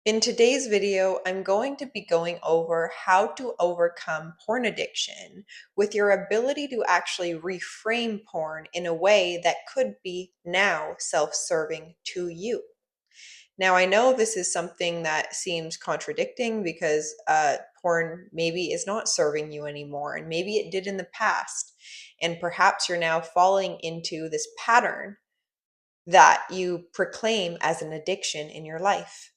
In today's video, I'm going to be going over how to overcome porn addiction with your ability to actually reframe porn in a way that could be now self-serving to you. Now, I know this is something that seems contradicting because porn maybe is not serving you anymore, and maybe it did in the past. And perhaps you're now falling into this pattern that you proclaim as an addiction in your life.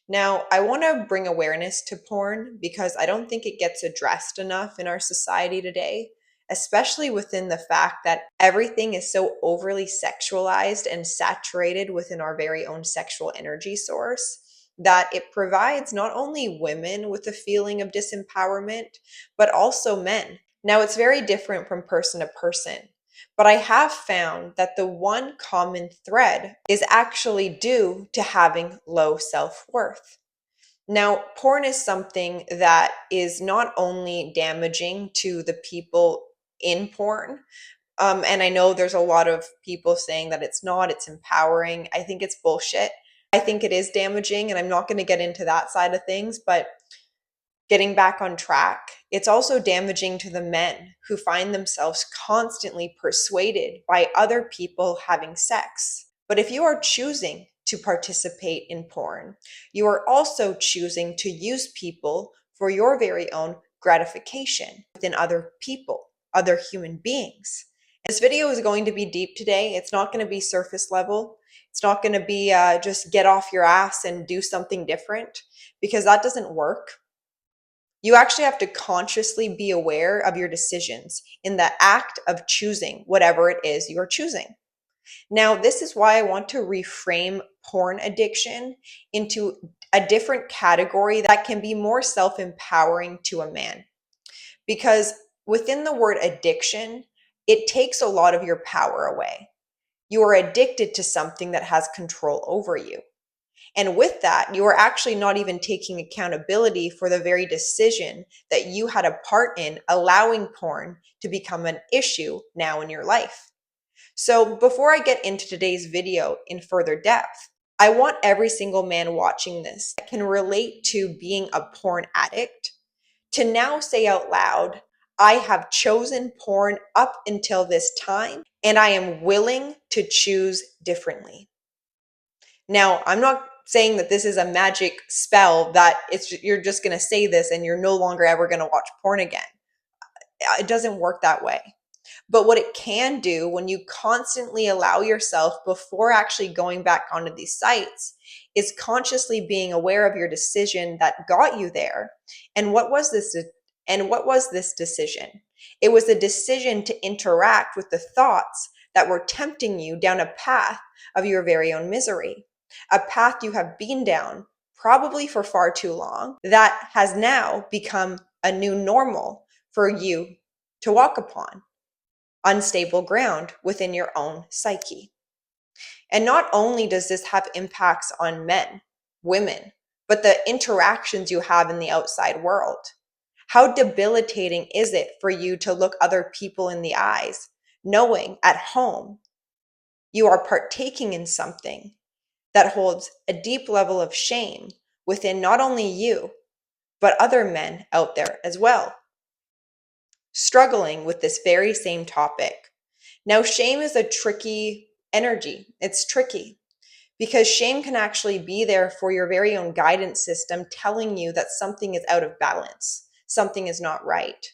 Now, I want to bring awareness to porn because I don't think it gets addressed enough in our society today, especially within the fact that everything is so overly sexualized and saturated within our very own sexual energy source that it provides not only women with a feeling of disempowerment, but also men. Now, it's very different from person to person. But I have found that the one common thread is actually due to having low self-worth. Now, porn is something that is not only damaging to the people in porn, and I know there's a lot of people saying that it's not, it's empowering. I think it's bullshit. I think it is damaging, and I'm not going to get into that side of things, but getting back on track, it's also damaging to the men who find themselves constantly persuaded by other people having sex. But if you are choosing to participate in porn, you are also choosing to use people for your very own gratification within other people, other human beings. This video is going to be deep today. It's not going to be surface level. It's not going to be just get off your ass and do something different, because that doesn't work. You actually have to consciously be aware of your decisions in the act of choosing whatever it is you're choosing. Now, this is why I want to reframe porn addiction into a different category that can be more self-empowering to a man. Because within the word addiction, it takes a lot of your power away. You are addicted to something that has control over you. And with that, you are actually not even taking accountability for the very decision that you had a part in allowing porn to become an issue now in your life. So before I get into today's video in further depth, I want every single man watching this that can relate to being a porn addict to now say out loud, I have chosen porn up until this time, and I am willing to choose differently. Now, I'm not saying that this is a magic spell that you're just going to say this and you're no longer ever going to watch porn again. It doesn't work that way. But what it can do when you constantly allow yourself before actually going back onto these sites is consciously being aware of your decision that got you there. And what was this? And what was this decision? It was a decision to interact with the thoughts that were tempting you down a path of your very own misery, a path you have been down probably for far too long that has now become a new normal for you to walk upon, unstable ground within your own psyche. And not only does this have impacts on men, women, but the interactions you have in the outside world. How debilitating is it for you to look other people in the eyes, knowing at home you are partaking in something that holds a deep level of shame within not only you, but other men out there as well, struggling with this very same topic. Now, shame is a tricky energy. It's tricky because shame can actually be there for your very own guidance system telling you that something is out of balance, something is not right.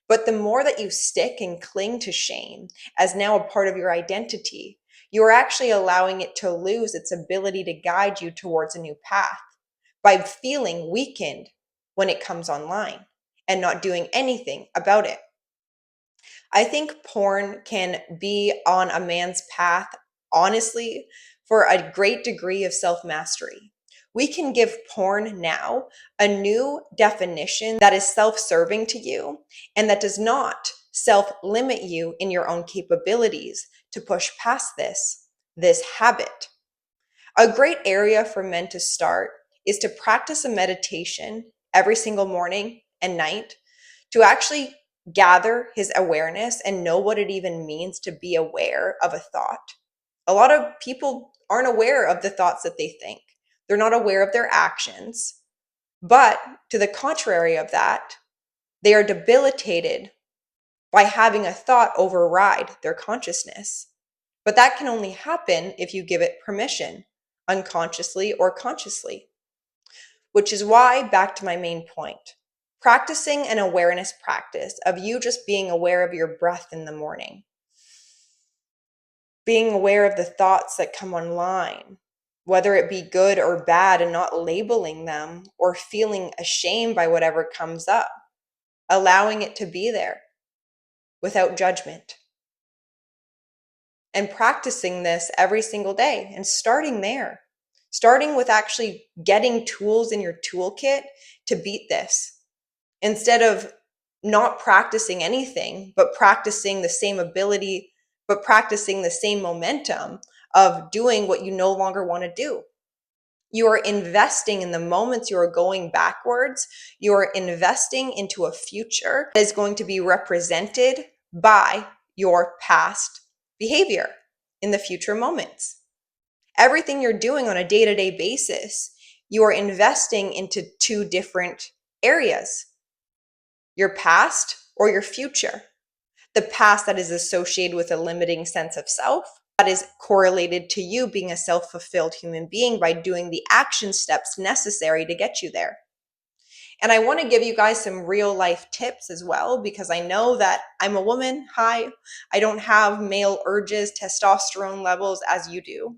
But the more that you stick and cling to shame as now a part of your identity, you are actually allowing it to lose its ability to guide you towards a new path by feeling weakened when it comes online and not doing anything about it. I think porn can be on a man's path, honestly, for a great degree of self-mastery. We can give porn now a new definition that is self-serving to you and that does not self-limit you in your own capabilities to push past this habit. A great area for men to start is to practice a meditation every single morning and night to actually gather his awareness and know what it even means to be aware of a thought. A lot of people aren't aware of the thoughts that they think. They're not aware of their actions. But to the contrary of that, they are debilitated by having a thought override their consciousness. But that can only happen if you give it permission, unconsciously or consciously. Which is why, back to my main point, practicing an awareness practice of you just being aware of your breath in the morning, being aware of the thoughts that come online, whether it be good or bad, and not labeling them or feeling ashamed by whatever comes up, allowing it to be there without judgment. And practicing this every single day and starting there, starting with actually getting tools in your toolkit to beat this instead of not practicing anything, but practicing the same ability, but practicing the same momentum of doing what you no longer want to do. You are investing in the moments you are going backwards. You are investing into a future that is going to be represented by your past behavior in the future moments. Everything you're doing on a day-to-day basis, you are investing into two different areas: your past or your future. The past that is associated with a limiting sense of self, that is correlated to you being a self-fulfilled human being by doing the action steps necessary to get you there. And I want to give you guys some real life tips as well, because I know that I'm a woman. Hi, I don't have male urges, testosterone levels as you do,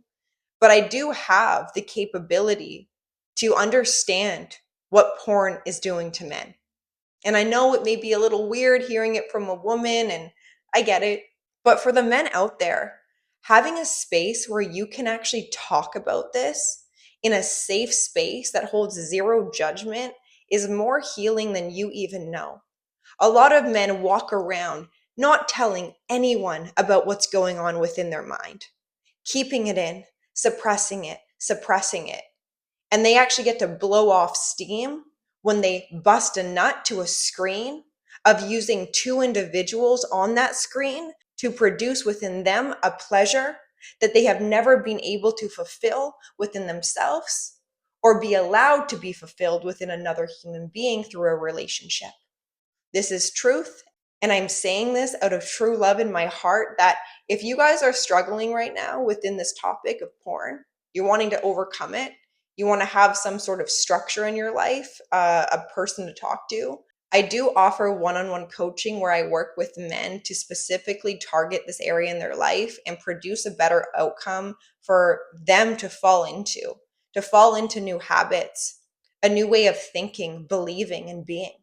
but I do have the capability to understand what porn is doing to men. And I know it may be a little weird hearing it from a woman, and I get it. But for the men out there, having a space where you can actually talk about this in a safe space that holds zero judgment is more healing than you even know. A lot of men walk around not telling anyone about what's going on within their mind, keeping it in, suppressing it. And they actually get to blow off steam when they bust a nut to a screen of using two individuals on that screen to produce within them a pleasure that they have never been able to fulfill within themselves or be allowed to be fulfilled within another human being through a relationship. This is truth. And I'm saying this out of true love in my heart, that if you guys are struggling right now within this topic of porn, you're wanting to overcome it, you want to have some sort of structure in your life, a person to talk to, I do offer one-on-one coaching where I work with men to specifically target this area in their life and produce a better outcome for them to fall into new habits, a new way of thinking, believing, and being.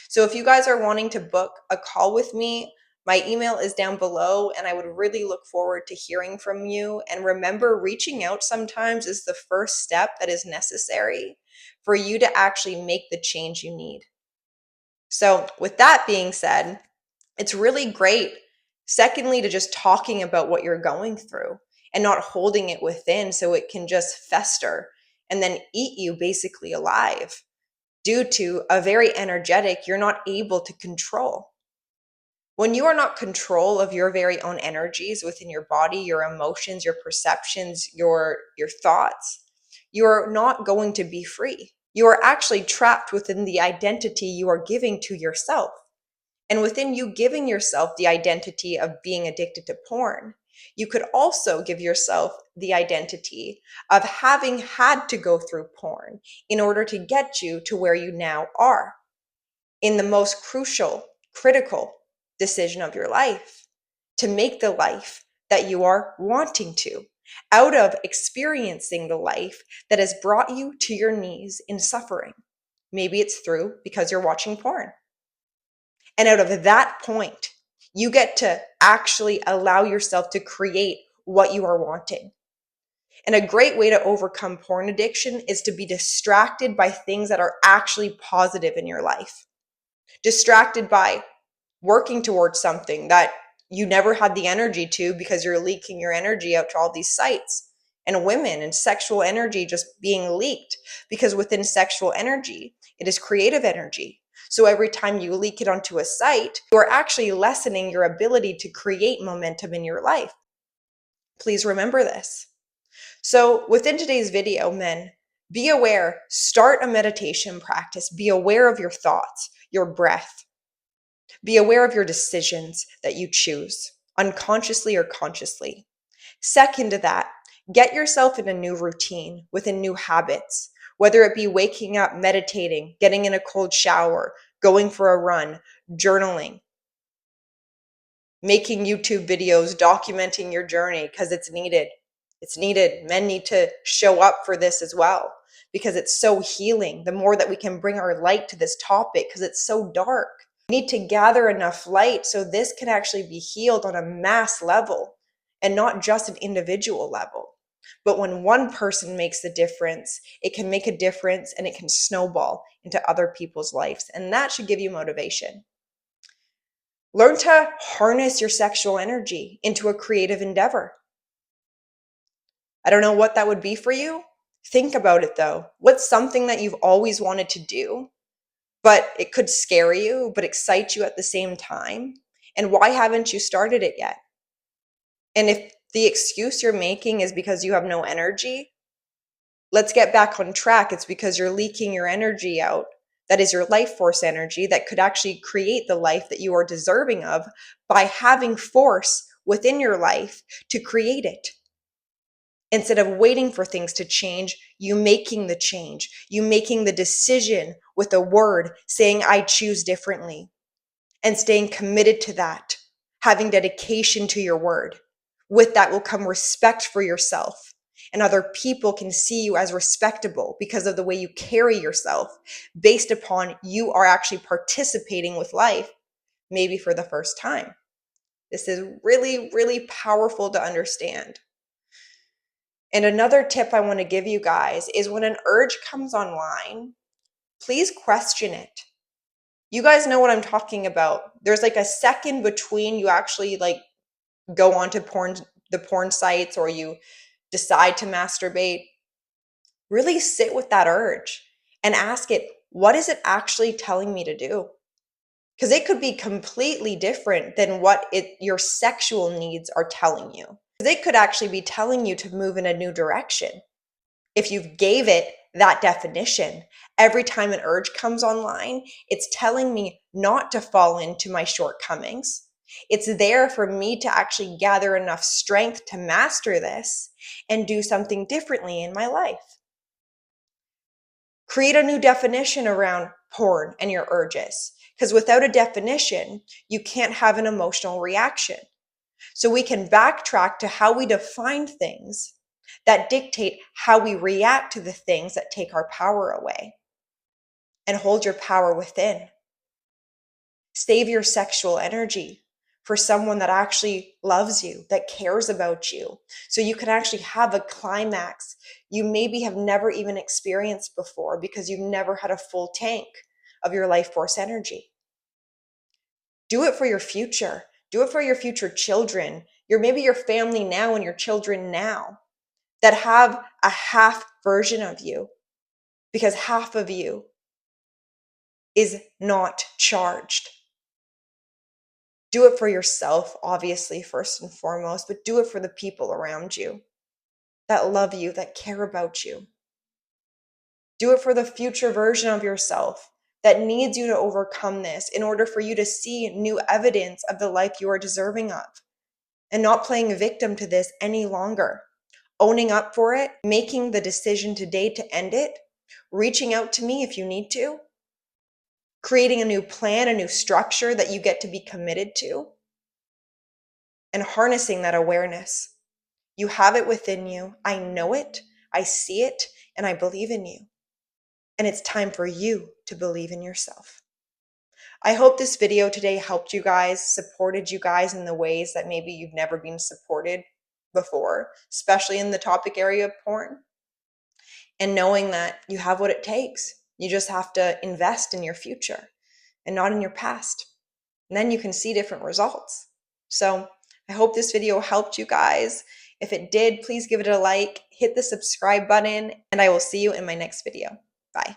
So if you guys are wanting to book a call with me, my email is down below, and I would really look forward to hearing from you. And remember, reaching out sometimes is the first step that is necessary for you to actually make the change you need. So with that being said, it's really great, secondly, to just talking about what you're going through and not holding it within so it can just fester and then eat you basically alive due to a very energetic you're not able to control. When you are not control of your very own energies within your body, your emotions, your perceptions, your thoughts, you're not going to be free. You are actually trapped within the identity you are giving to yourself. And within you giving yourself the identity of being addicted to porn, you could also give yourself the identity of having had to go through porn in order to get you to where you now are in the most crucial, critical decision of your life, to make the life that you are wanting to, out of experiencing the life that has brought you to your knees in suffering. Maybe it's through because you're watching porn. And out of that point, you get to actually allow yourself to create what you are wanting. And a great way to overcome porn addiction is to be distracted by things that are actually positive in your life. Distracted by working towards something that you never had the energy to because you're leaking your energy out to all these sites. And women and sexual energy just being leaked, because within sexual energy, it is creative energy. So every time you leak it onto a site, you are actually lessening your ability to create momentum in your life. Please remember this. So within today's video, men, Be aware. Start a meditation practice. Be aware of your thoughts, your breath. Be aware of your decisions that you choose, unconsciously or consciously. Second to that, get yourself in a new routine within new habits, whether it be waking up, meditating, getting in a cold shower, going for a run, journaling, making YouTube videos, documenting your journey because it's needed. It's needed. Men need to show up for this as well because it's so healing. The more that we can bring our light to this topic because it's so dark. We need to gather enough light so this can actually be healed on a mass level and not just an individual level. But when one person makes the difference, it can make a difference and it can snowball into other people's lives. And that should give you motivation. Learn to harness your sexual energy into a creative endeavor. I don't know what that would be for you. Think about it though. What's something that you've always wanted to do, but it could scare you, but excite you at the same time? And why haven't you started it yet? And if the excuse you're making is because you have no energy, let's get back on track. It's because you're leaking your energy out. That is your life force energy that could actually create the life that you are deserving of by having force within your life to create it. Instead of waiting for things to change, you making the change, you making the decision with a word saying, I choose differently, and staying committed to that, having dedication to your word. With that will come respect for yourself. And other people can see you as respectable because of the way you carry yourself based upon you are actually participating with life, maybe for the first time. This is really, really powerful to understand. And another tip I want to give you guys is when an urge comes online, please question it. You guys know what I'm talking about. There's like a second between you actually like go onto the porn sites or you decide to masturbate. Really sit with that urge and ask it, what is it actually telling me to do? Because it could be completely different than what your sexual needs are telling you. They could actually be telling you to move in a new direction. If you gave it that definition, every time an urge comes online, it's telling me not to fall into my shortcomings. It's there for me to actually gather enough strength to master this and do something differently in my life. Create a new definition around porn and your urges, because without a definition, you can't have an emotional reaction. So we can backtrack to how we define things that dictate how we react to the things that take our power away, and hold your power within. Save your sexual energy for someone that actually loves you, that cares about you, so you can actually have a climax you maybe have never even experienced before because you've never had a full tank of your life force energy. Do it for your future. Do it for your future children, maybe your family now and your children now that have a half version of you, because half of you is not charged. Do it for yourself, obviously, first and foremost, but do it for the people around you that love you, that care about you. Do it for the future version of yourself that needs you to overcome this in order for you to see new evidence of the life you are deserving of, and not playing victim to this any longer. Owning up for it, making the decision today to end it, reaching out to me if you need to, creating a new plan, a new structure that you get to be committed to, and harnessing that awareness. You have it within you. I know it, I see it, and I believe in you. And it's time for you to believe in yourself. I hope this video today helped you guys, supported you guys in the ways that maybe you've never been supported before, especially in the topic area of porn. And knowing that you have what it takes. You just have to invest in your future and not in your past. And then you can see different results. So I hope this video helped you guys. If it did, please give it a like, hit the subscribe button, and I will see you in my next video. Bye.